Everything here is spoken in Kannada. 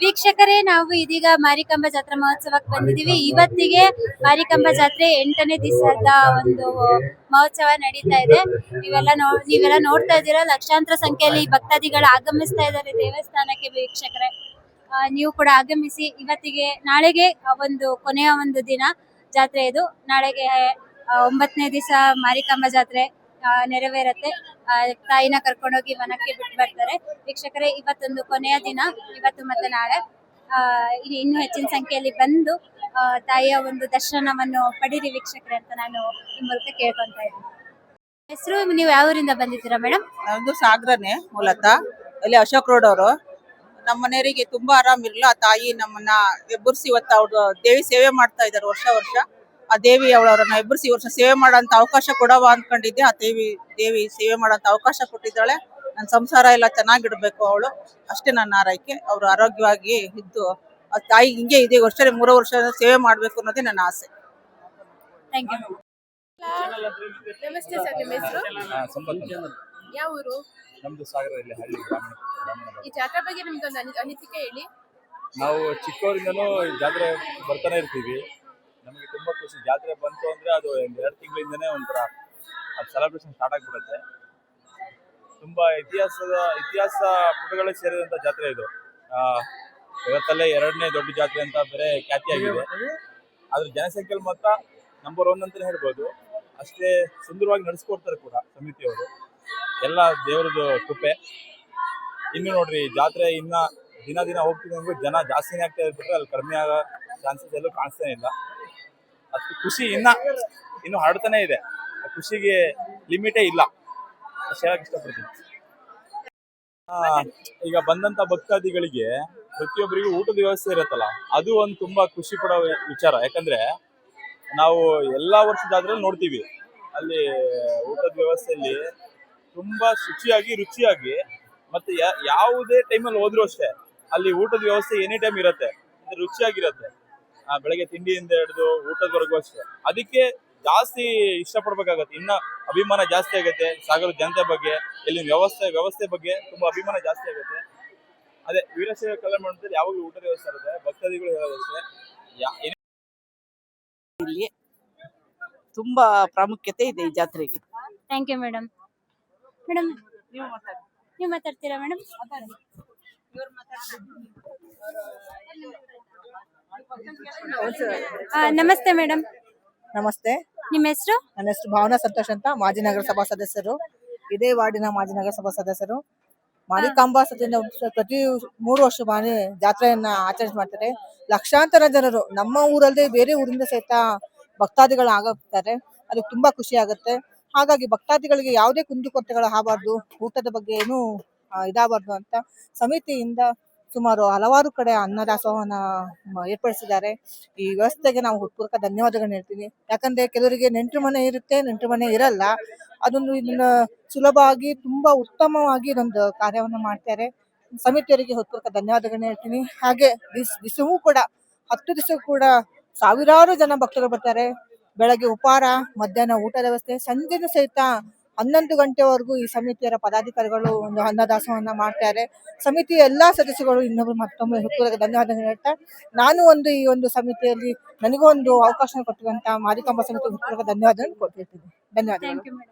ವೀಕ್ಷಕರೇ, ನಾವು ಇದೀಗ ಮಾರಿಕಾಂಬಾ ಜಾತ್ರಾ ಮಹೋತ್ಸವಕ್ಕೆ ಬಂದಿದ್ದೀವಿ. ಇವತ್ತಿಗೆ ಮಾರಿಕಾಂಬಾ ಜಾತ್ರೆ 8ನೇ ದಿವಸದ ಒಂದು ಮಹೋತ್ಸವ ನಡೀತಾ ಇದೆ. ನೀವೆಲ್ಲ ನೋಡ್ತಾ ಇದ್ದೀರಾ, ಲಕ್ಷಾಂತರ ಸಂಖ್ಯೆಯಲ್ಲಿ ಭಕ್ತಾದಿಗಳು ಆಗಮಿಸ್ತಾ ಇದ್ದಾರೆ ದೇವಸ್ಥಾನಕ್ಕೆ. ವೀಕ್ಷಕರೇ, ನೀವು ಕೂಡ ಆಗಮಿಸಿ. ನಾಳೆಗೆ ಒಂದು ಕೊನೆಯ ಒಂದು ದಿನ ಜಾತ್ರೆ ಇದು. ನಾಳೆಗೆ 9ನೇ ದಿವಸ ಮಾರಿಕಾಂಬಾ ಜಾತ್ರೆ ನೆರವೇರತ್ತೆ. ತಾಯಿನ ಕರ್ಕೊಂಡೋಗಿ ವನಕ್ಕೆ ಬಿಟ್ಟು ಬರ್ತಾರೆ. ವೀಕ್ಷಕರೇ, ಇವತ್ತೊಂದು ಕೊನೆಯ ದಿನ, ಇವತ್ತು ಮತ್ತೆ ನಾಳೆ ಇನ್ನೂ ಹೆಚ್ಚಿನ ಸಂಖ್ಯೆಯಲ್ಲಿ ಬಂದು ತಾಯಿಯ ಒಂದು ದರ್ಶನವನ್ನು ಪಡೀರಿ ವೀಕ್ಷಕರೇ ಅಂತ ನಾನು ಈ ಮೂಲಕ ಕೇಳ್ಕೊಂತ ಇದ್ದೀನಿ. ಹೆಸರು, ನೀವು ಯಾವ ಊರಿಂದ ಬಂದಿದ್ದೀರಾ ಮೇಡಮ್? ನಮ್ದು ಸಾಗರನೇ ಮೂಲತಃ. ಇಲ್ಲಿ ಅಶೋಕ್ ರೋಡ್ ಅವರು. ನಮ್ಮ ಮನೆಯವರಿಗೆ ತುಂಬಾ ಆರಾಮಿರಲಿಲ್ಲ. ಆ ತಾಯಿ ನಮ್ಮನ್ನ ಎಬ್ಬರಿಸಿ ಇವತ್ತು ಅವ್ರು ದೇವಿ ಸೇವೆ ಮಾಡ್ತಾ ಇದ್ದಾರೆ ವರ್ಷ ವರ್ಷ. ಆ ದೇವಿ ಅವಳವ್ರನ್ನ ಎಬ್ಬರಿಸಿ ವರ್ಷ ಸೇವೆ ಮಾಡೋಂತ ಅವಕಾಶ ಕೊಡವ ಅನ್ಕೊಂಡಿದ್ದೆ. ಆ ದೇವಿ ಸೇವೆ ಮಾಡೋಂತ ಅವಕಾಶ ಕೊಟ್ಟಿದ್ದಾಳೆ. ನನ್ನ ಸಂಸಾರ ಎಲ್ಲ ಚೆನ್ನಾಗಿಡ್ಬೇಕು ಅವಳು, ಅಷ್ಟೇ ನನ್ನ ಆರೈಕೆ. ಅವ್ರು ಆರೋಗ್ಯವಾಗಿ ಇದ್ದು ಆ ತಾಯಿ ಹಿಂಗೆ ಇದೆ 3 ವರ್ಷ ಸೇವೆ ಮಾಡ್ಬೇಕು ಅನ್ನೋದೇ ನನ್ನ ಆಸೆ. Thank you. ನಮಸ್ತೆ ಸರ್, ನಿಮ್ಮ ಹೆಸರು? ಯಾವ ಊರು? ನಮ್ದು ಸಾಗರದಲ್ಲಿ ಹಳ್ಳಿ ಗ್ರಾಮೀಣ. ಈ ಜಾತ್ರೆ ಬಗ್ಗೆ ನಿಮ್ದೊಂದು ಅನಿಸಿಕೆ ಹೇಳಿ. ನಾವು ಚಿಕ್ಕವರಿಂದನೂ ಈ ಜಾತ್ರೆ ಬರ್ತಾನೆ ಇರ್ತೀವಿ. ನಮಗೆ ತುಂಬಾ ಖುಷಿ. ಜಾತ್ರೆ ಬಂತು ಅಂದ್ರೆ ಅದು 2 ತಿಂಗಳಿಂದನೇ ಒಂಥರ ಅದು ಸೆಲೆಬ್ರೇಷನ್ ಸ್ಟಾರ್ಟ್ ಆಗ್ಬಿಡುತ್ತೆ. ತುಂಬಾ ಇತಿಹಾಸ ಪುಟಗಳಿಗೆ ಸೇರಿದಂತ ಜಾತ್ರೆ ಇದು. ಜಗತ್ತಲ್ಲೇ 2ನೇ ದೊಡ್ಡ ಜಾತ್ರೆ ಅಂತ ಬೇರೆ ಖ್ಯಾತಿಯಾಗಿದೆ. ಆದ್ರೆ ಜನಸಂಖ್ಯೆಯಲ್ಲಿ ಮಾತ್ರ ನಂಬರ್ 1 ಅಂತಾನೆ ಹೇಳ್ಬೋದು. ಅಷ್ಟೇ ಸುಂದರವಾಗಿ ನಡೆಸ್ಕೊಡ್ತಾರೆ ಕೂಡ ಸಮಿತಿಯವರು. ಎಲ್ಲ ದೇವರದ್ದು ಕೃಪೆ. ಇನ್ನು ನೋಡ್ರಿ, ಜಾತ್ರೆ ಇನ್ನ ದಿನ ಹೋಗ್ತಿದ್ದಂಗೂ ಜನ ಜಾಸ್ತಿನೇ ಆಗ್ತಾ ಇರ್ಬಿಟ್ರೆ ಅಲ್ಲಿ ಕಡಿಮೆ ಆಗೋ ಚಾನ್ಸಸ್ ಎಲ್ಲೂ ಕಾಣಿಸ್ತಾನೆ ಇಲ್ಲ. ಅಷ್ಟು ಖುಷಿ ಇನ್ನು ಹರಡ್ತಾನೆ ಇದೆ. ಆ ಖುಷಿಗೆ ಲಿಮಿಟೇ ಇಲ್ಲ ಅಷ್ಟು ಹೇಳಕ್ ಇಷ್ಟಪಡ್ತೀನಿ. ಈಗ ಬಂದಂತ ಭಕ್ತಾದಿಗಳಿಗೆ ಪ್ರತಿಯೊಬ್ಬರಿಗೂ ಊಟದ ವ್ಯವಸ್ಥೆ ಇರುತ್ತಲ್ಲ, ಅದು ಒಂದು ತುಂಬಾ ಖುಷಿ ಪಡೋ ವಿಚಾರ. ಯಾಕಂದ್ರೆ ನಾವು ಎಲ್ಲಾ ವರ್ಷದಾದ್ರೂ ನೋಡ್ತೀವಿ, ಅಲ್ಲಿ ಊಟದ ವ್ಯವಸ್ಥೆಯಲ್ಲಿ ತುಂಬಾ ರುಚಿಯಾಗಿ ಮತ್ತೆ ಯಾವುದೇ ಟೈಮಲ್ಲಿ ಹೋದ್ರು ಅಷ್ಟೇ ಅಲ್ಲಿ ಊಟದ ವ್ಯವಸ್ಥೆ ಎನಿ ಟೈಮ್ ಇರುತ್ತೆ, ರುಚಿಯಾಗಿರುತ್ತೆ. ಬೆಳಗ್ಗೆ ತಿಂಡಿಯಿಂದ ಹಿಡಿದು ಊಟದವರೆಗೂ ಅಷ್ಟೇ. ಅದಕ್ಕೆ ಜಾಸ್ತಿ ಇಷ್ಟಪಡ್ಬೇಕಾಗತ್ತೆ. ಇನ್ನ ಅಭಿಮಾನ ಜಾಸ್ತಿ ಆಗುತ್ತೆ ಸಾಗರ ಜನತೆ ಬಗ್ಗೆ, ಇಲ್ಲಿ ವ್ಯವಸ್ಥೆ ಬಗ್ಗೆ ತುಂಬಾ ಅಭಿಮಾನ ಜಾಸ್ತಿ ಆಗುತ್ತೆ. ಅದೇ ವೀರಶೈವ ಕಲ್ಯಾಣ ಮಂಟಪದಲ್ಲಿ ಯಾವಾಗಲೂ ಊಟದ ವ್ಯವಸ್ಥೆ ಇರುತ್ತೆ. ಭಕ್ತಾದಿಗಳು ಹೇಳೋದಷ್ಟೇ, ಇಲ್ಲಿ ತುಂಬಾ ಪ್ರಾಮುಖ್ಯತೆ ಇದೆ ಈ ಜಾತ್ರೆಗೆ. Thank you madam. ನೀವು ಮಾತಾಡ್ತೀರಾ ಮೇಡಮ್? ನಮಸ್ತೆ ಮೇಡಮ್. ನಮಸ್ತೆ, ನಿಮ್ಮ ಹೆಸರು? ನನ್ನ ಹೆಸರು ಭಾವನಾ ಸಂತೋಷ್ ಅಂತ, ಮಾಜಿ ನಗರಸಭಾ ಸದಸ್ಯರು. ಇದೇ ವಾರ್ಡಿನ ಮಾಜಿ ನಗರಸಭಾ ಸದಸ್ಯರು. ಮಾರಿಕಾಂಬಾ ಸತಿಯಿಂದ ಪ್ರತಿ 3 ವರ್ಷ ಜಾತ್ರೆಯನ್ನ ಆಚರಣೆ ಮಾಡ್ತಾರೆ. ಲಕ್ಷಾಂತರ ಜನರು ನಮ್ಮ ಊರಲ್ಲದೆ ಬೇರೆ ಊರಿಂದ ಸಹಿತ ಭಕ್ತಾದಿಗಳು ಆಗುತ್ತಾರೆ. ಅದು ತುಂಬಾ ಖುಷಿ ಆಗುತ್ತೆ. ಹಾಗಾಗಿ ಭಕ್ತಾದಿಗಳಿಗೆ ಯಾವುದೇ ಕುಂದುಕೊರತೆಗಳು ಆಗಬಾರ್ದು, ಊಟದ ಬಗ್ಗೆ ಏನು ಇದಾಗಬಾರ್ದು ಅಂತ ಸಮಿತಿಯಿಂದ ಸುಮಾರು ಹಲವಾರು ಕಡೆ ಅನ್ನದಾಸೋಹನ ಏರ್ಪಡಿಸಿದ್ದಾರೆ. ಈ ವ್ಯವಸ್ಥೆಗೆ ನಾವು ಹೃತ್ಪೂರ್ವಕ ಧನ್ಯವಾದಗಳನ್ನ ಹೇಳ್ತೀನಿ. ಯಾಕಂದ್ರೆ ಕೆಲವರಿಗೆ ನೆಂಟರು ಮನೆ ಇರುತ್ತೆ, ನೆಂಟರು ಮನೆ ಇರಲ್ಲ. ಇದನ್ನ ಸುಲಭವಾಗಿ ತುಂಬಾ ಉತ್ತಮವಾಗಿ ಇದೊಂದು ಕಾರ್ಯವನ್ನು ಮಾಡ್ತಾರೆ. ಸಮಿತಿಯವರಿಗೆ ಹೃತ್ಪೂರ್ವಕ ಧನ್ಯವಾದಗಳನ್ನ ಹೇಳ್ತೀನಿ. ಹಾಗೆ ದಿವಸವೂ ಕೂಡ 10 ದಿವಸ ಕೂಡ ಸಾವಿರಾರು ಜನ ಭಕ್ತರು ಬರ್ತಾರೆ. ಬೆಳಗ್ಗೆ ಉಪಹಾರ, ಮಧ್ಯಾಹ್ನ ಊಟದ ವ್ಯವಸ್ಥೆ, ಸಂಜೆನೂ ಸಹಿತ 11 ಗಂಟೆವರೆಗೂ ಈ ಸಮಿತಿಯರ ಪದಾಧಿಕಾರಿಗಳು ಒಂದು ಅನ್ನದಾಸೋಹನ ಮಾಡ್ತಾರೆ. ಸಮಿತಿಯ ಎಲ್ಲಾ ಸದಸ್ಯರು ಇನ್ನೊಬ್ರು ಮತ್ತೊಮ್ಮೆ ಹೃತ್ಪೂರ್ವಕ ಧನ್ಯವಾದಗಳು ಹೇಳ್ತಾ, ನಾನು ಈ ಒಂದು ಸಮಿತಿಯಲ್ಲಿ ನನಗೂ ಒಂದು ಅವಕಾಶ ಕೊಟ್ಟಿರುವಂತ ಮಾರಿಕಾಂಬಾ ಸಮಿತಿ ಹೃತ್ಪೂರ್ವಕ ಧನ್ಯವಾದಗಳನ್ನು ಕೊಟ್ಟಿರ್ತೀನಿ. ಧನ್ಯವಾದಗಳು.